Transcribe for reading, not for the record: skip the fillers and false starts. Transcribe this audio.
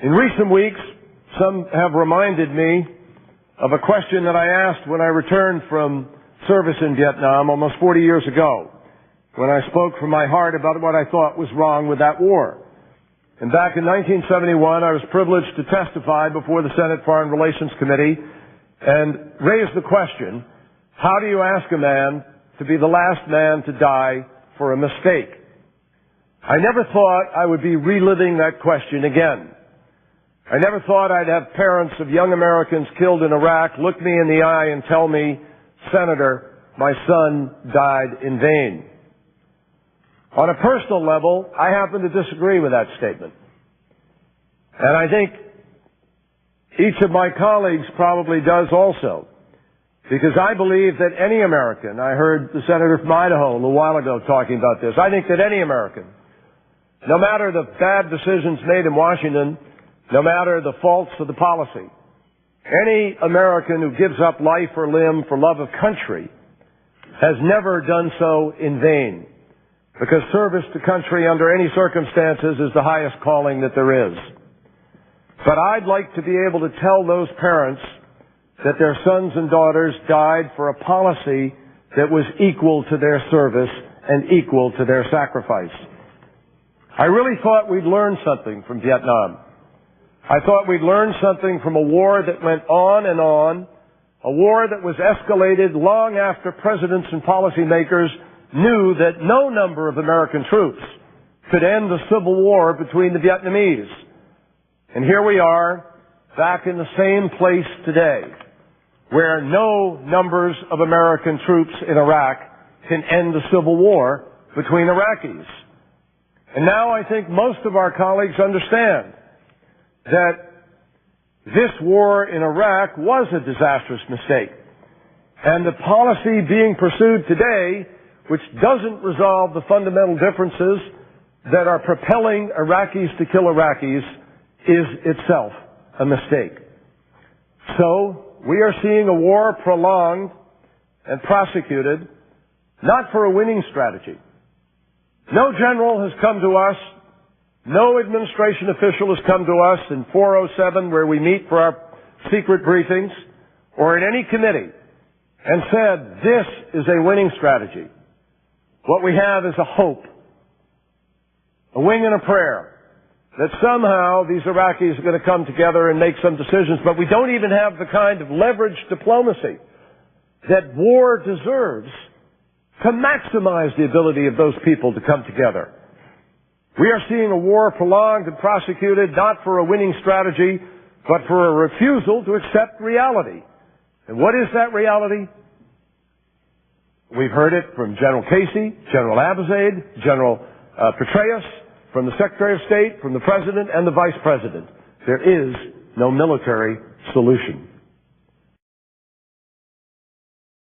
In recent weeks, some have reminded me of a question that I asked when I returned from service in Vietnam almost 40 years ago, when I spoke from my heart about what I thought was wrong with that war. And back in 1971, I was privileged to testify before the Senate Foreign Relations Committee and raise the question, how do you ask a man to be the last man to die for a mistake? I never thought I would be reliving that question again. I never thought I'd have parents of young Americans killed in Iraq look me in the eye and tell me, Senator, my son died in vain. On a personal level, I happen to disagree with that statement. And I think each of my colleagues probably does also. Because I believe that any American, I heard the senator from Idaho a little while ago talking about this, I think that any American, no matter the bad decisions made in Washington, no matter the faults of the policy, any American who gives up life or limb for love of country has never done so in vain, because service to country under any circumstances is the highest calling that there is. But I'd like to be able to tell those parents that their sons and daughters died for a policy that was equal to their service and equal to their sacrifice. I really thought we'd learn something from Vietnam. I thought we'd learn something from a war that went on and on, a war that was escalated long after presidents and policymakers knew that no number of American troops could end the civil war between the Vietnamese. And here we are, back in the same place today, where no numbers of American troops in Iraq can end the civil war between Iraqis. And now I think most of our colleagues understand that this war in Iraq was a disastrous mistake. And the policy being pursued today, which doesn't resolve the fundamental differences that are propelling Iraqis to kill Iraqis, is itself a mistake. So, we are seeing a war prolonged and prosecuted, not for a winning strategy. No general has come to us, no administration official has come to us in 407 where we meet for our secret briefings, or in any committee, and said, this is a winning strategy. What we have is a hope, a wing and a prayer, that somehow these Iraqis are going to come together and make some decisions, but we don't even have the kind of leveraged diplomacy that war deserves to maximize the ability of those people to come together. We are seeing a war prolonged and prosecuted not for a winning strategy, but for a refusal to accept reality. And what is that reality? We've heard it from General Casey, General Abizaid, General Petraeus, from the Secretary of State, from the President and the Vice President. There is no military solution.